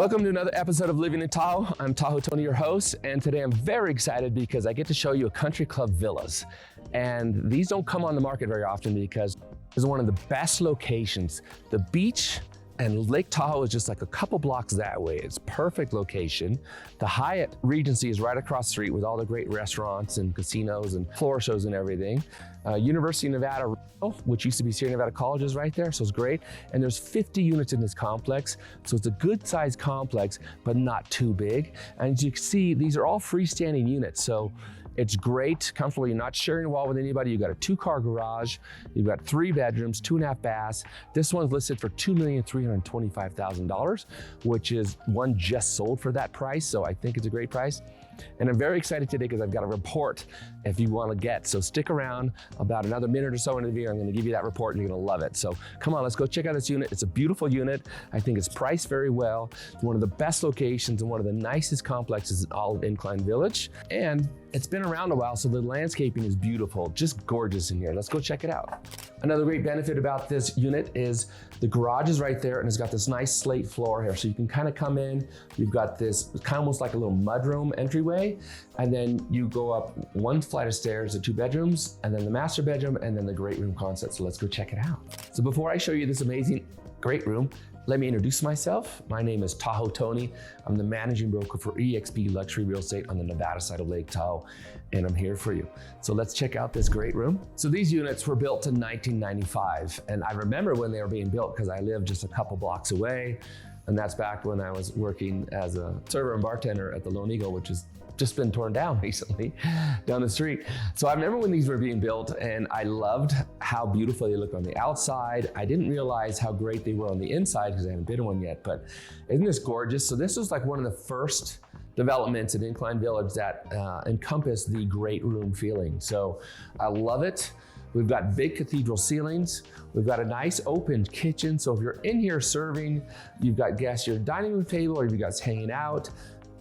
Welcome to another episode of Living in Tahoe. I'm Tahoe Tony, your host, and today I'm very excited because I get to show you a country club villas. And these don't come on the market very often because this is one of the best locations. The beach and Lake Tahoe is just like a couple blocks that way. It's perfect location. The Hyatt Regency is right across the street with all the great restaurants and casinos and floor shows and everything. University of Nevada, which used to be Sierra Nevada College, is right there, so it's great. And there's 50 units in this complex, so it's a good sized complex, but not too big. And as you can see, these are all freestanding units, so it's great, comfortable. You're not sharing a wall with anybody. You've got a 2-car garage. You've got 3 bedrooms, 2.5 baths. This one's listed for $2,325,000, which is one just sold for that price. So I think it's a great price. And I'm very excited today because I've got a report if you want to get. So stick around about another minute or so into the video. I'm going to give you that report and you're going to love it. So come on, let's go check out this unit. It's a beautiful unit. I think it's priced very well. It's one of the best locations and one of the nicest complexes in all of Incline Village. And it's been around a while, so the landscaping is beautiful, just gorgeous in here. Let's go check it out. Another great benefit about this unit is the garage is right there and it's got this nice slate floor here. So you can kind of come in, you've got this kind of almost like a little mudroom entryway, and then you go up 1 flight of stairs to 2 bedrooms, and then the master bedroom, and then the great room concept. So let's go check it out. So before I show you this amazing great room, let me introduce myself. My name is Tahoe Tony. I'm the managing broker for eXp Luxury Real Estate on the Nevada side of Lake Tahoe, and I'm here for you. So let's check out this great room. So these units were built in 1995, and I remember when they were being built because I lived just a couple blocks away, and that's back when I was working as a server and bartender at the Lone Eagle, which has just been torn down recently down the street. So I remember when these were being built and I loved how beautiful they looked on the outside. I didn't realize how great they were on the inside because I haven't been in one yet, but isn't this gorgeous? So this was like one of the first developments in Incline Village that encompassed the great room feeling. So I love it. We've got big cathedral ceilings. We've got a nice open kitchen. So if you're in here serving, you've got guests at your dining room table or you guys hanging out,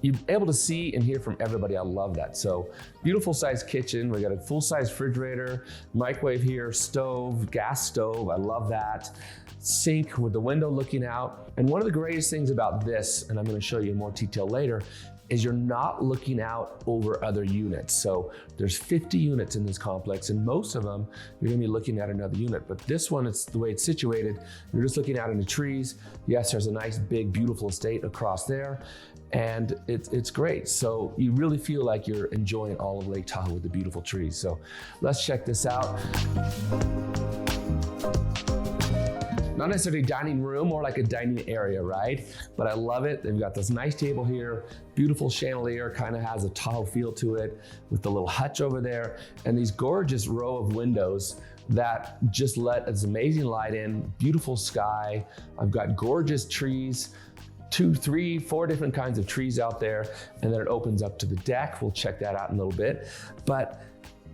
you're able to see and hear from everybody. I love that. So beautiful sized kitchen. We got a full size refrigerator, microwave here, stove, gas stove. I love that. Sink with the window looking out. And one of the greatest things about this, and I'm going to show you in more detail later, is you're not looking out over other units. So there's 50 units in this complex, and most of them, you're gonna be looking at another unit. But this one, it's the way it's situated, you're just looking out into trees. Yes, there's a nice, big, beautiful estate across there, and it's great. So you really feel like you're enjoying all of Lake Tahoe with the beautiful trees. So let's check this out. Not necessarily dining room, more like a dining area, right? But I love it. They've got this nice table here, beautiful chandelier, kind of has a Tahoe feel to it with the little hutch over there, and these gorgeous row of windows that just let this amazing light in, beautiful sky. I've got gorgeous trees, 2, 3, 4 different kinds of trees out there, and then it opens up to the deck. We'll check that out in a little bit. But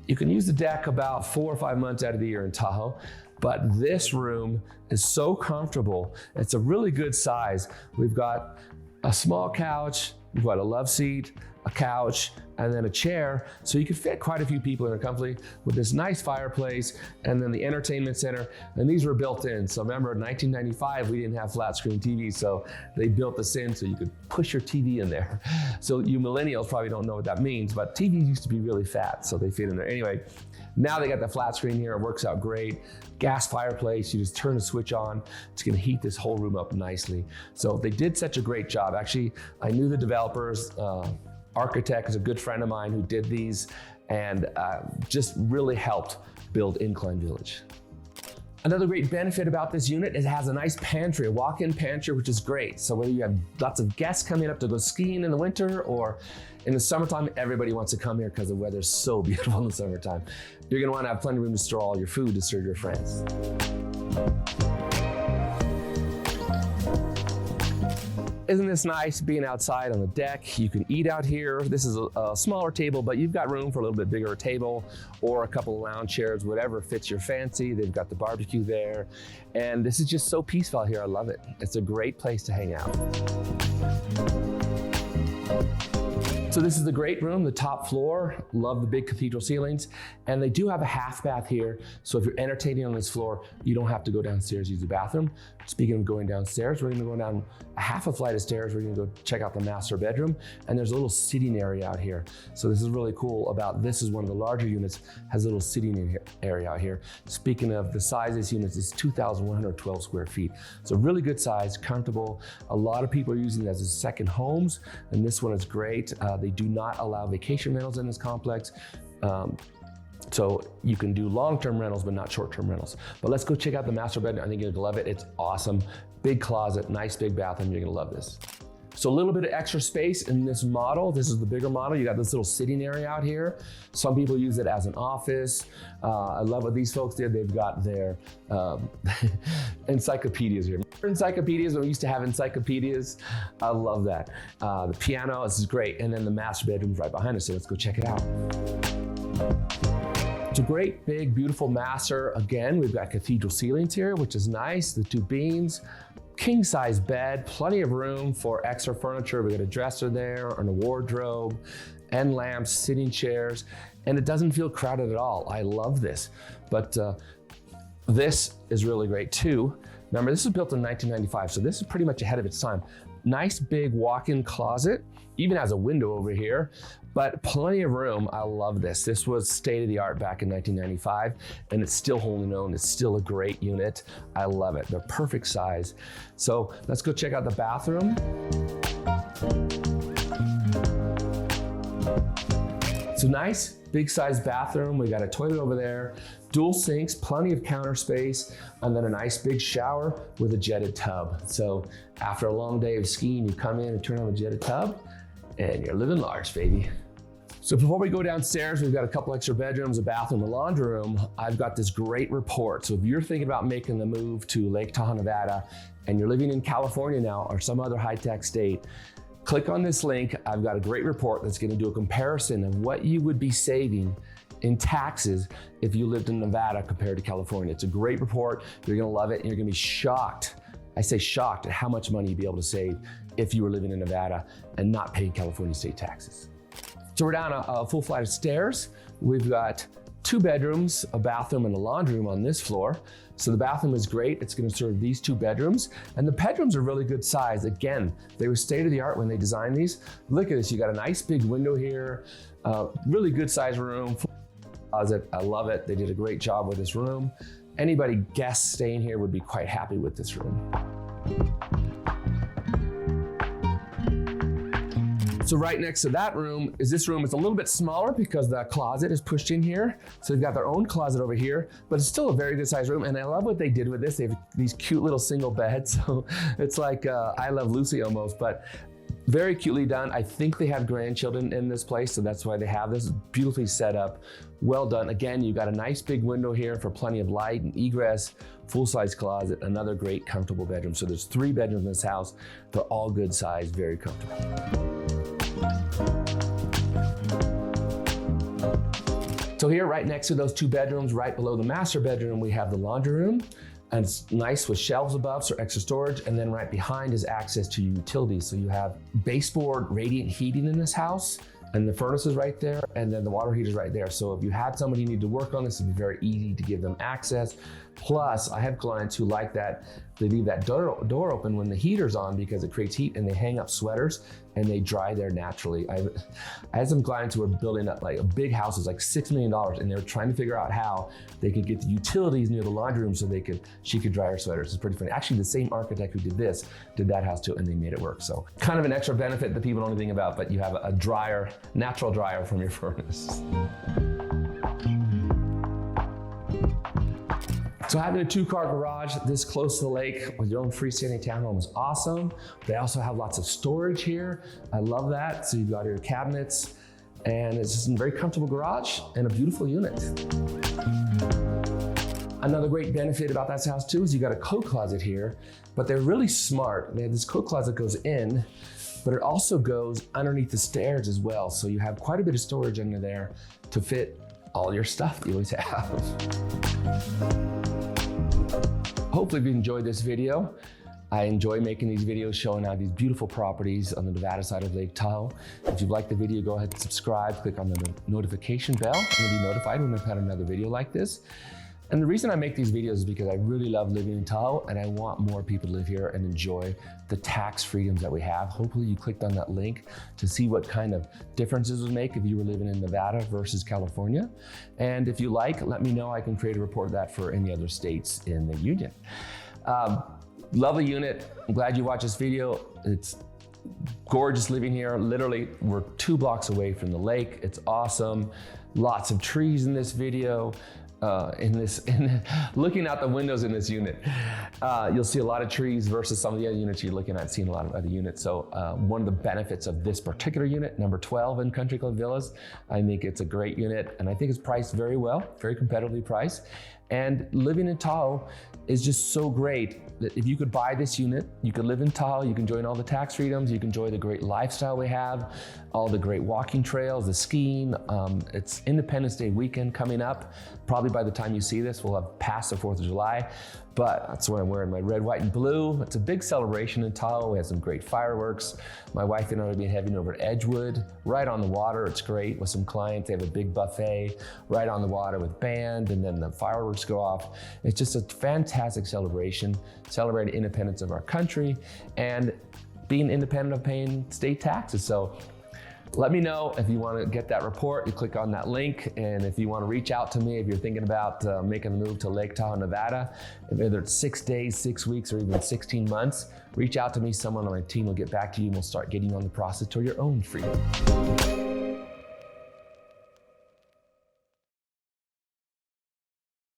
you can use the deck about 4 or 5 months out of the year in Tahoe. But this room is so comfortable. It's a really good size. We've got a small couch, we've got a love seat, a couch, and then a chair. So you could fit quite a few people in there comfortably with this nice fireplace and then the entertainment center. And these were built in. So remember in 1995, we didn't have flat screen TVs. So they built this in so you could push your TV in there. So you millennials probably don't know what that means, but TVs used to be really fat, so they fit in there. Anyway, now they got the flat screen here, it works out great. Gas fireplace, you just turn the switch on. It's gonna heat this whole room up nicely. So they did such a great job. Actually, I knew the developers, architect is a good friend of mine who did these and just really helped build Incline Village. Another great benefit about this unit is it has a nice pantry, a walk-in pantry, which is great. So whether you have lots of guests coming up to go skiing in the winter or in the summertime, everybody wants to come here because the weather's so beautiful in the summertime. You're gonna wanna have plenty of room to store all your food to serve your friends. Isn't this nice being outside on the deck? You can eat out here. This is a smaller table, but you've got room for a little bit bigger table or a couple of lounge chairs, whatever fits your fancy. They've got the barbecue there. And this is just so peaceful here. I love it. It's a great place to hang out. So this is the great room, the top floor. Love the big cathedral ceilings. And they do have a half bath here. So if you're entertaining on this floor, you don't have to go downstairs to use the bathroom. Speaking of going downstairs, we're gonna go down a half a flight of stairs. We're gonna go check out the master bedroom. And there's a little sitting area out here. So this is really cool about this is one of the larger units, has a little sitting area out here. Speaking of the size of this unit, it's 2,112 square feet. So really good size, comfortable. A lot of people are using it as a second homes. And this one is great. They do not allow vacation rentals in this complex. So you can do long-term rentals, but not short-term rentals. But let's go check out the master bedroom. I think you're gonna love it. It's awesome. Big closet, nice big bathroom. You're gonna love this. So a little bit of extra space in this model. This is the bigger model. You got this little sitting area out here. Some people use it as an office. I love what these folks did. They've got their encyclopedias here. Encyclopedias, when we used to have encyclopedias. I love that. The piano, this is great. And then the master bedroom's right behind us, so let's go check it out. It's a great, big, beautiful master. Again, we've got cathedral ceilings here, which is nice. The two beams. King size bed, plenty of room for extra furniture. We got a dresser there and a wardrobe, end lamps, sitting chairs, and it doesn't feel crowded at all. I love this, but this is really great too. Remember, this was built in 1995, so this is pretty much ahead of its time. Nice big walk-in closet, even has a window over here, but plenty of room. I love this. This was state-of-the-art back in 1995, and it's still holding on. It's still a great unit. I love it. They're perfect size. So let's go check out the bathroom. So nice, big size bathroom. We got a toilet over there, dual sinks, plenty of counter space, and then a nice big shower with a jetted tub. So after a long day of skiing, you come in and turn on the jetted tub, and you're living large, baby. So before we go downstairs, we've got a couple extra bedrooms, a bathroom, a laundry room. I've got this great report. So if you're thinking about making the move to Lake Tahoe, Nevada, and you're living in California now or some other high-tech state, click on this link. I've got a great report that's gonna do a comparison of what you would be saving in taxes if you lived in Nevada compared to California. It's a great report. You're gonna love it, and you're gonna be shocked. I say shocked at how much money you'd be able to save if you were living in Nevada and not paying California state taxes. So we're down a full flight of stairs. We've got 2 bedrooms, a bathroom, and a laundry room on this floor. So the bathroom is great. It's gonna serve these 2 bedrooms. And the bedrooms are really good size. Again, they were state-of-the-art when they designed these. Look at this, you got a nice big window here, really good size room, closet. I love it. They did a great job with this room. Anybody guests staying here would be quite happy with this room. So right next to that room is this room. It's a little bit smaller because the closet is pushed in here. So they've got their own closet over here, but it's still a very good sized room. And I love what they did with this. They have these cute little single beds. So it's like I Love Lucy almost, but very cutely done. I think they have grandchildren in this place, so that's why they have this. Beautifully set up, well done. Again, you've got a nice big window here for plenty of light and egress, full-size closet, another great comfortable bedroom. So there's 3 bedrooms in this house. They're all good size, very comfortable. So here, right next to those 2 bedrooms, right below the master bedroom, we have the laundry room. And it's nice with shelves above for extra storage. And then right behind is access to utilities. So you have baseboard radiant heating in this house, and the furnace is right there, and then the water heater is right there. So if you had somebody you need to work on this, it'd be very easy to give them access. Plus, I have clients who like that. They leave that door open when the heater's on because it creates heat, and they hang up sweaters and they dry there naturally. I had some clients who were building up like a big house, it was like $6 million, and they were trying to figure out how they could get the utilities near the laundry room so she could dry her sweaters. It's pretty funny. Actually, the same architect who did this did that house too, and they made it work. So kind of an extra benefit that people don't think about, but you have a dryer, natural dryer from your furnace. So having a 2-car garage this close to the lake with your own freestanding townhome is awesome. They also have lots of storage here. I love that. So you've got your cabinets, and it's just a very comfortable garage and a beautiful unit. Another great benefit about that house too is you got a coat closet here, but they're really smart. They have this coat closet goes in, but it also goes underneath the stairs as well. So you have quite a bit of storage under there to fit all your stuff that you always have. Hopefully you enjoyed this video. I enjoy making these videos showing out these beautiful properties on the Nevada side of Lake Tahoe. If you like the video, go ahead and subscribe, click on the notification bell, and you'll be notified when I've had another video like this. And the reason I make these videos is because I really love living in Tahoe and I want more people to live here and enjoy the tax freedoms that we have. Hopefully you clicked on that link to see what kind of differences it would make if you were living in Nevada versus California. And if you like, let me know. I can create a report of that for any other states in the union. Lovely unit. I'm glad you watched this video. It's gorgeous living here. Literally, we're 2 blocks away from the lake. It's awesome. Lots of trees in this video. Looking out the windows in this unit, you'll see a lot of trees versus some of the other units you're looking at, seeing a lot of other units. So one of the benefits of this particular unit, number 12 in Country Club Villas, I think it's a great unit and I think it's priced very well, very competitively priced. And living in Tahoe is just so great that if you could buy this unit, you could live in Tahoe, you can enjoy all the tax freedoms, you can enjoy the great lifestyle we have, all the great walking trails, the skiing. It's Independence Day weekend coming up. Probably by the time you see this, we'll have passed the 4th of July, but that's why I'm wearing my red, white, and blue. It's a big celebration in Tahoe. We have some great fireworks. My wife and I will be heading over to Edgewood, right on the water. It's great with some clients. They have a big buffet right on the water with band, and then the fireworks go off. It's just a fantastic celebration, celebrating independence of our country and being independent of paying state taxes. So let me know if you want to get that report. You click on that link, and if you want to reach out to me, if you're thinking about making the move to Lake Tahoe, Nevada, whether it's 6 days, 6 weeks, or even 16 months, reach out to me. Someone on my team will get back to you and we'll start getting you on the process to your own freedom.